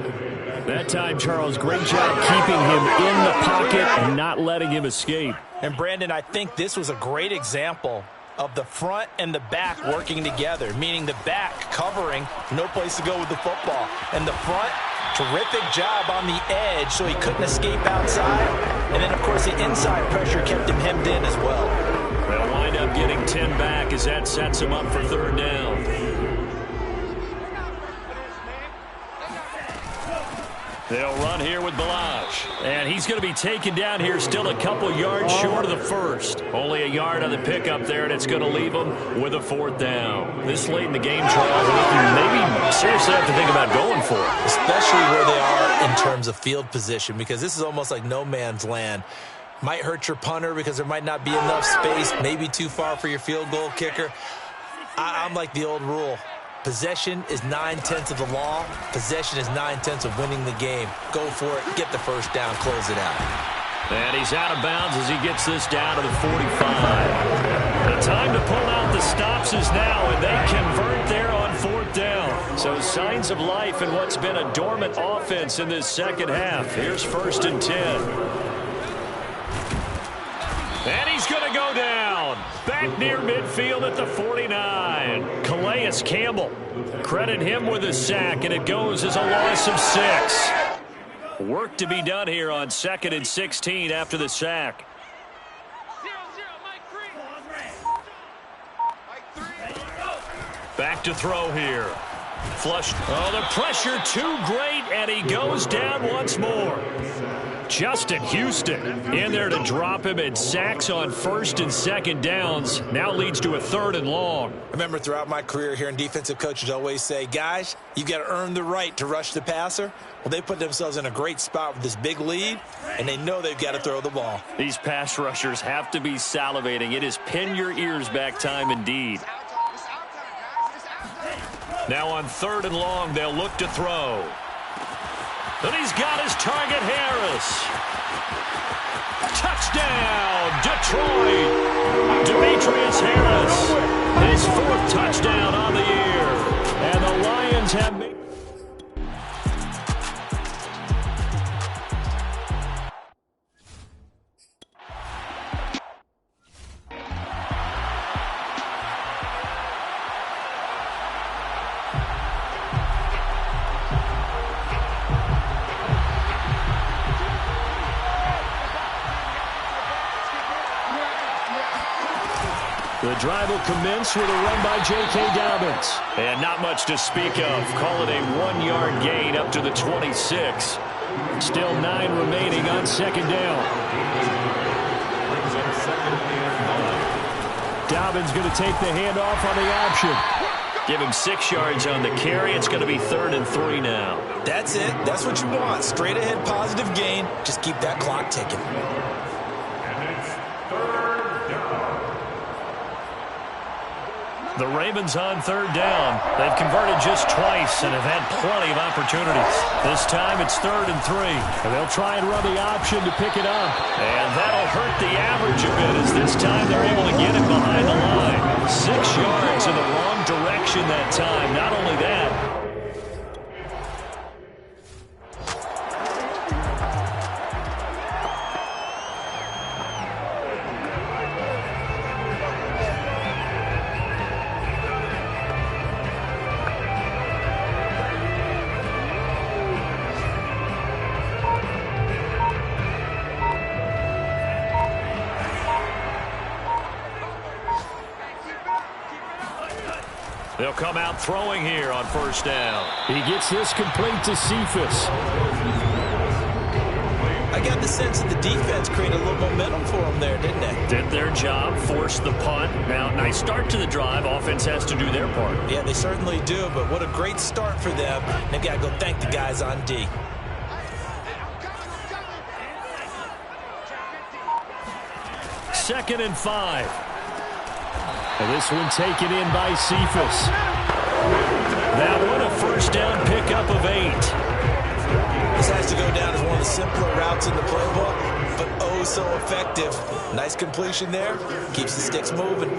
That time, Charles, great job keeping him in the pocket and not letting him escape. And, Brandon, I think this was a great example of the front and the back working together, meaning the back covering, no place to go with the football. And the front, terrific job on the edge so he couldn't escape outside. And then, of course, the inside pressure kept him hemmed in as well. They'll wind up getting 10 back as that sets him up for third down. They'll run here with Balaj. And he's going to be taken down here still a couple yards short of the first. Only a yard on the pickup there, and it's going to leave him with a fourth down. This late in the game, Charles, maybe seriously have to think about going for it. Especially where they are in terms of field position, because this is almost like no man's land. Might hurt your punter because there might not be enough space, maybe too far for your field goal kicker. I'm like the old rule. Possession is 9/10 of the law. Possession is 9/10 of winning the game. Go for it. Get the first down. Close it out. And he's out of bounds as he gets this down to the 45. The time to pull out the stops is now, and they convert there on fourth down. So signs of life in what's been a dormant offense in this second half. Here's 1st and 10. And he's going to go down. Back near midfield at the 49. Calais Campbell. Credit him with a sack, and it goes as a loss of 6. Work to be done here on 2nd and 16 after the sack. Back to throw here. Flushed. Oh, the pressure too great, and he goes down once more. Justin Houston in there to drop him, and sacks on 1st and 2nd downs now leads to a 3rd and long. I remember throughout my career here in defensive coaches always say, guys, you got to earn the right to rush the passer. Well, they put themselves in a great spot with this big lead, and they know they've got to throw the ball. These pass rushers have to be salivating. It is pin your ears back time indeed. Now on 3rd and long, they'll look to throw. And he's got his target, Harris. Touchdown, Detroit. Demetrius Harris, his 4th touchdown on the year. And the Lions have made... The drive will commence with a run by J.K. Dobbins. And not much to speak of. Call it a 1-yard gain up to the 26. Still 9 remaining on second down. Dobbins going to take the handoff on the option. Give him 6 yards on the carry. It's going to be 3rd and 3 now. That's it. That's what you want. Straight ahead positive gain. Just keep that clock ticking. The Ravens on 3rd down. They've converted just twice and have had plenty of opportunities. This time it's 3rd and 3. And they'll try and run the option to pick it up. And that'll hurt the average a bit as this time they're able to get it behind the line. 6 yards in the wrong direction that time. Not only that, they'll come out throwing here on 1st down. He gets this complete to Cephas. I got the sense that the defense created a little momentum for them there, didn't they? Did their job, forced the punt. Now, nice start to the drive. Offense has to do their part. Yeah, they certainly do, but what a great start for them. They've got to go thank the guys on D. Second and 5. And this one taken in by Cephas. That one a 1st down pickup of 8. This has to go down as one of the simpler routes in the playbook, but oh so effective. Nice completion there. Keeps the sticks moving.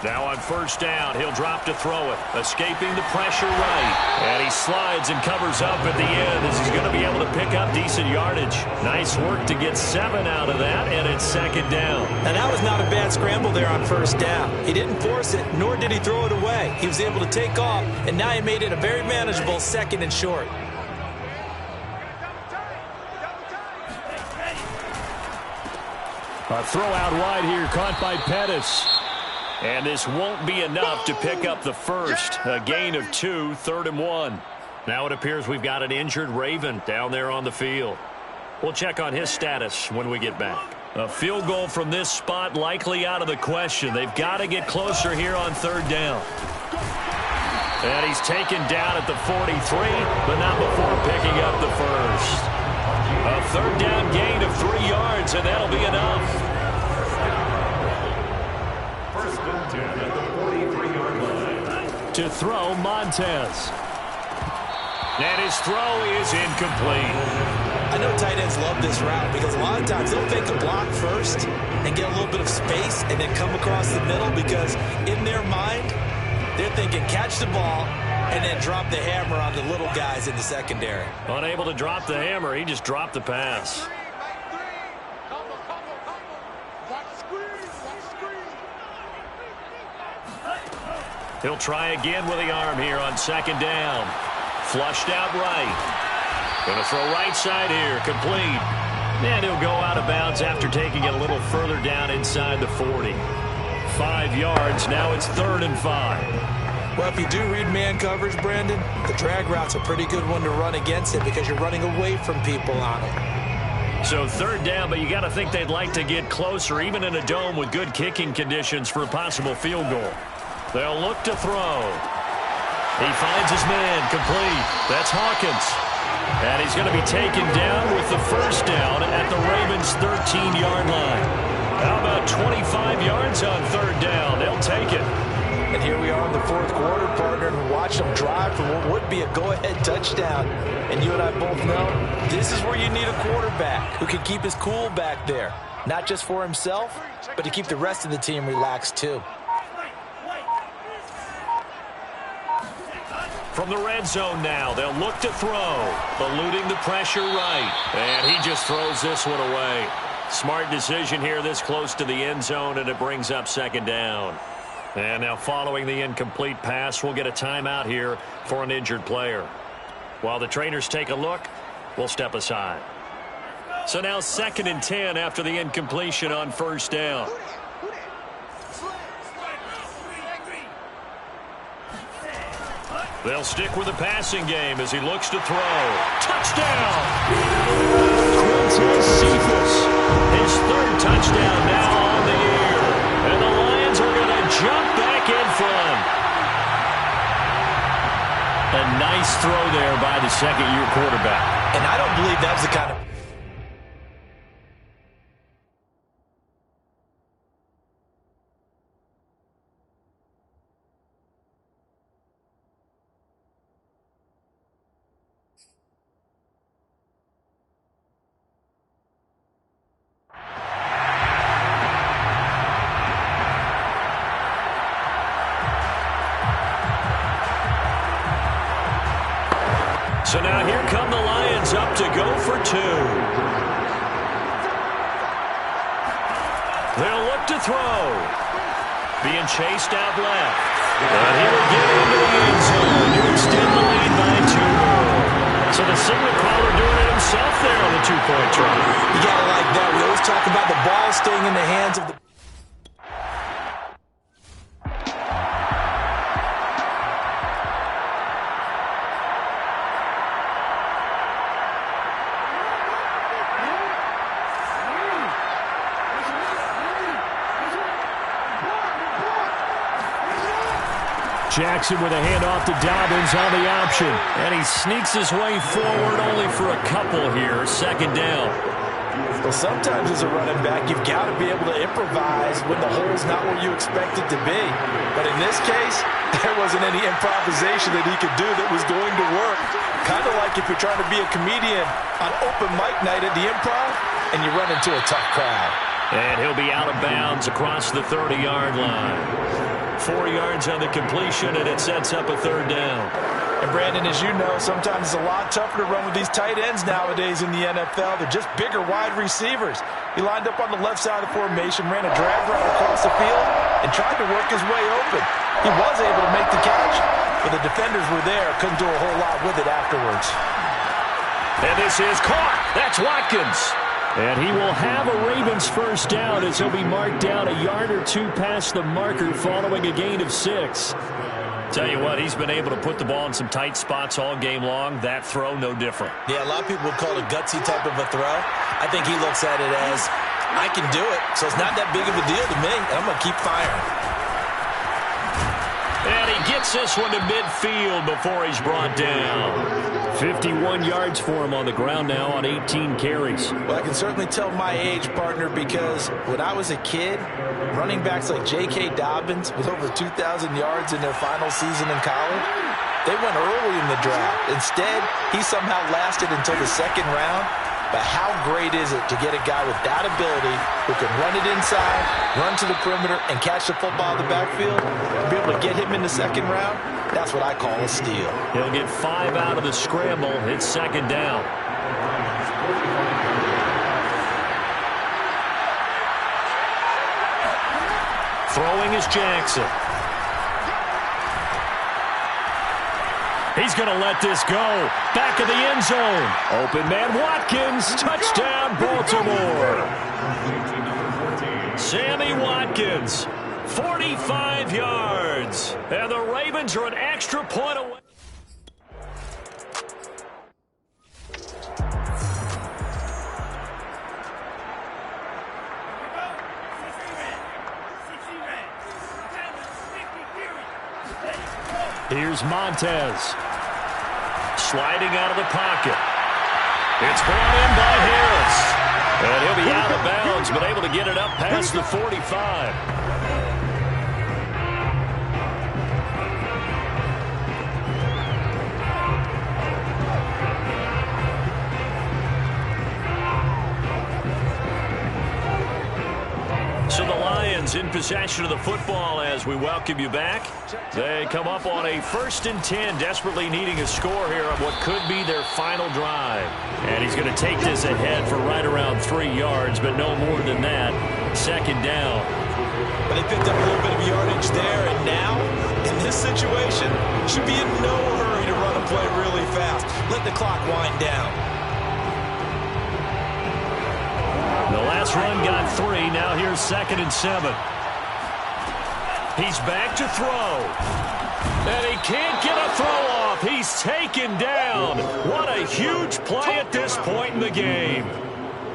Now on 1st down, he'll drop to throw it. Escaping the pressure right. And he slides and covers up at the end as he's going to be able to pick up decent yardage. Nice work to get 7 out of that, and it's 2nd down. And that was not a bad scramble there on 1st down. He didn't force it, nor did he throw it away. He was able to take off, and now he made it a very manageable 2nd and short. A throw out wide here, caught by Pettis. And this won't be enough to pick up the 1st. A gain of 2, 3rd and 1. Now it appears we've got an injured Raven down there on the field. We'll check on his status when we get back. A field goal from this spot likely out of the question. They've got to get closer here on 3rd down. And he's taken down at the 43, but not before picking up the 1st. A 3rd down gain of 3 yards, and that'll be enough. To throw, Montez. And his throw is incomplete. I know tight ends love this route because a lot of times they'll fake a block first and get a little bit of space and then come across the middle because in their mind, they're thinking catch the ball and then drop the hammer on the little guys in the secondary. Unable to drop the hammer, he just dropped the pass. He'll try again with the arm here on 2nd down. Flushed out right. Going to throw right side here, complete. And he'll go out of bounds after taking it a little further down inside the 40. 5 yards, now it's 3rd and 5. Well, if you do read man coverage, Brandon, the drag route's a pretty good one to run against it because you're running away from people on it. So 3rd down, but you got to think they'd like to get closer, even in a dome with good kicking conditions for a possible field goal. They'll look to throw. He finds his man, complete. That's Hawkins. And he's going to be taken down with the 1st down at the Ravens' 13-yard line. How about 25 yards on 3rd down? They'll take it. And here we are in the 4th quarter, partner, and watch them drive for what would be a go-ahead touchdown. And you and I both know this is where you need a quarterback who can keep his cool back there. Not just for himself, but to keep the rest of the team relaxed too. From the red zone now, they'll look to throw. Eluding the pressure right. And he just throws this one away. Smart decision here this close to the end zone, and it brings up 2nd down. And now following the incomplete pass, we'll get a timeout here for an injured player. While the trainers take a look, we'll step aside. So now 2nd and 10 after the incompletion on 1st down. They'll stick with the passing game as he looks to throw. Touchdown! Quintez Cephas, his third touchdown now on the year. And the Lions are going to jump back in front. A nice throw there by the second-year quarterback. And I don't believe that was the kind of... So now here come the Lions up to go for two. They'll look to throw. Being chased out left. And he will get into the end zone to extend the lead by 2 more. So the signal caller doing it himself there on the two-point try. You got to like that. We always talk about the ball staying in the hands of the... Jackson with a handoff to Dobbins on the option. And he sneaks his way forward only for a couple here. Second down. Well, sometimes as a running back, you've got to be able to improvise when the hole's not where you expect it to be. But in this case, there wasn't any improvisation that he could do that was going to work. Kind of like if you're trying to be a comedian on open mic night at the Improv and you run into a tough crowd. And he'll be out of bounds across the 30-yard line. 4 yards on the completion, and it sets up a third down. And, Brandon, as you know, sometimes it's a lot tougher to run with these tight ends nowadays in the NFL. They're just bigger wide receivers. He lined up on the left side of the formation, ran a drag route across the field, and tried to work his way open. He was able to make the catch, but the defenders were there. Couldn't do a whole lot with it afterwards. And this is caught. That's Watkins. And he will have a Ravens first down as he'll be marked down a yard or two past the marker following a gain of 6. Tell you what, he's been able to put the ball in some tight spots all game long. That throw, no different. Yeah, a lot of people would call it a gutsy type of a throw. I think he looks at it as, I can do it, so it's not that big of a deal to me, and I'm going to keep firing. And he gets this one to midfield before he's brought down. 51 yards for him on the ground now on 18 carries. Well, I can certainly tell my age, partner, because when I was a kid, running backs like J.K. Dobbins with over 2,000 yards in their final season in college, they went early in the draft. Instead, he somehow lasted until the second round. But how great is it to get a guy with that ability who can run it inside, run to the perimeter, and catch the football in the backfield? Be able to get him in the second round? That's what I call a steal. He'll get 5 out of the scramble. It's second down. Throwing is Jackson. He's going to let this go. Back of the end zone. Open man Watkins. Touchdown, Baltimore. Sammy Watkins. 45 yards. And the Ravens are an extra point away. Here's Montez. Sliding out of the pocket. It's brought in by Harris. And he'll be out of bounds, but able to get it up past the 45. So the Lions in possession of the football as we welcome you back. They come up on a 1st and 10, desperately needing a score here on what could be their final drive. And he's going to take this ahead for right around 3 yards, but no more than that. Second down. But they picked up a little bit of yardage there, and now, in this situation, should be in no hurry to run and play really fast. Let the clock wind down. The last run got 3. Now here's 2nd and 7. He's back to throw. And he can't get a throw He's taken down. What a huge play at this point in the game.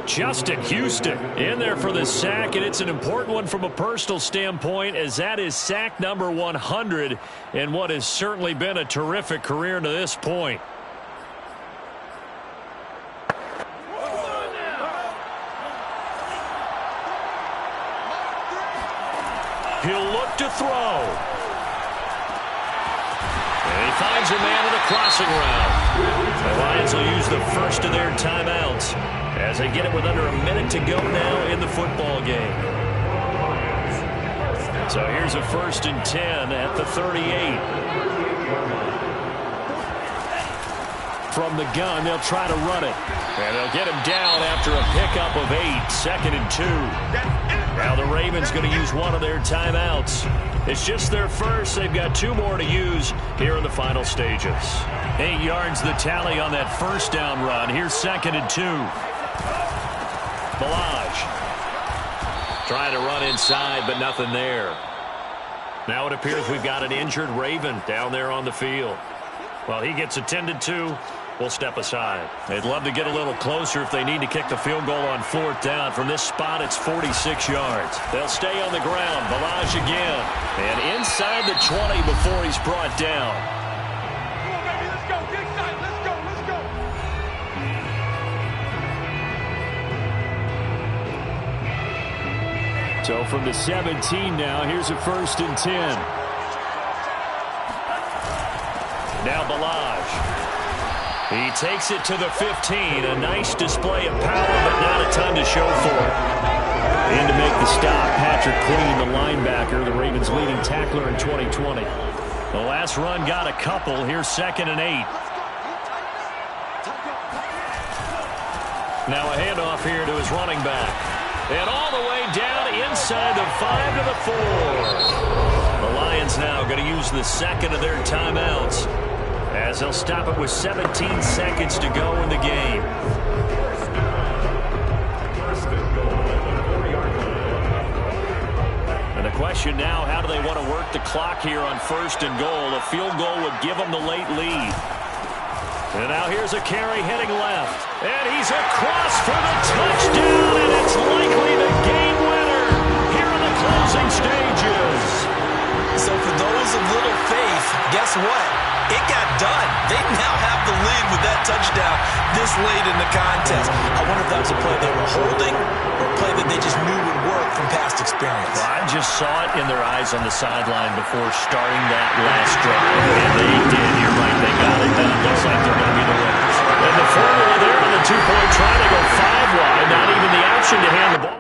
Justin Houston in there for the sack, and it's an important one from a personal standpoint, as that is sack number 100 in what has certainly been a terrific career to this point. He'll look to throw. And he finds a man in the crossing route. The Lions will use the first of their timeouts as they get it with under a minute to go now in the football game. So here's a 1st and 10 at the 38. From the gun, they'll try to run it. And they'll get him down after a pickup of 8, 2nd and 2. Now the Ravens going to use one of their timeouts. It's just their first. They've got 2 more to use here in the final stages. 8 yards the tally on that first down run. Here's 2nd and 2. Balaj trying to run inside, but nothing there. Now it appears we've got an injured Raven down there on the field. Well, he gets attended to. We'll step aside. They'd love to get a little closer if they need to kick the field goal on 4th down. From this spot, it's 46 yards. They'll stay on the ground. Balaj again. And inside the 20 before he's brought down. Come on, baby, let's go. Get excited. Let's go. Let's go. So from the 17 now, here's a 1st and 10. Now Balaj. He takes it to the 15. A nice display of power, but not a ton to show for it. And to make the stop, Patrick Queen, the linebacker, the Ravens' leading tackler in 2020. The last run got a couple. Here's 2nd and 8. Now a handoff here to his running back. And all the way down inside the 5 to the 4. The Lions now going to use the 2nd of their timeouts, as they'll stop it with 17 seconds to go in the game. And the question now, how do they want to work the clock here on 1st and goal? A field goal would give them the late lead. And now here's a carry heading left. And he's across for the touchdown, and it's likely the game winner here in the closing stages. So for those of little faith, guess what? It got done. They now have the lead with that touchdown this late in the contest. I wonder if that was a play they were holding or a play that they just knew would work from past experience. Well, I just saw it in their eyes on the sideline before starting that last drive. And they did. You're right. They got it done. Looks like they're going to be the winners. And the formula there on the 2-point try to go 5 wide. Not even the option to hand the ball.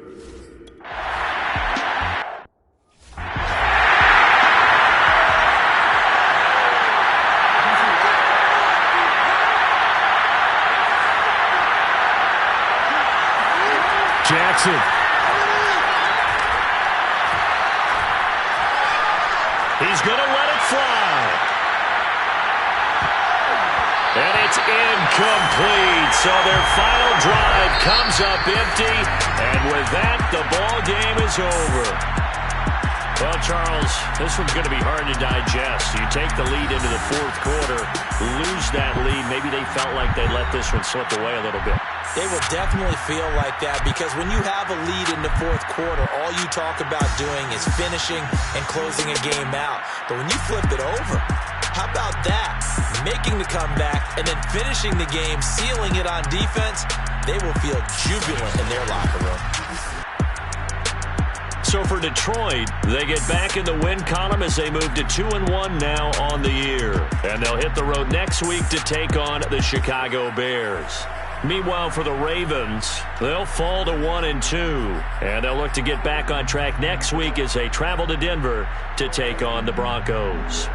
Jackson. He's going to let it fly. And it's incomplete. So their final drive comes up empty. And with that, the ball game is over. Well, Charles, this one's going to be hard to digest. You take the lead into the 4th quarter, lose that lead. Maybe they felt like they let this one slip away a little bit. They will definitely feel like that, because when you have a lead in the 4th quarter, all you talk about doing is finishing and closing a game out. But when you flip it over, how about that? Making the comeback and then finishing the game, sealing it on defense, they will feel jubilant in their locker room. So for Detroit, they get back in the win column as they move to 2-1 now on the year. And they'll hit the road next week to take on the Chicago Bears. Meanwhile, for the Ravens, they'll fall to 1-2. And they'll look to get back on track next week as they travel to Denver to take on the Broncos.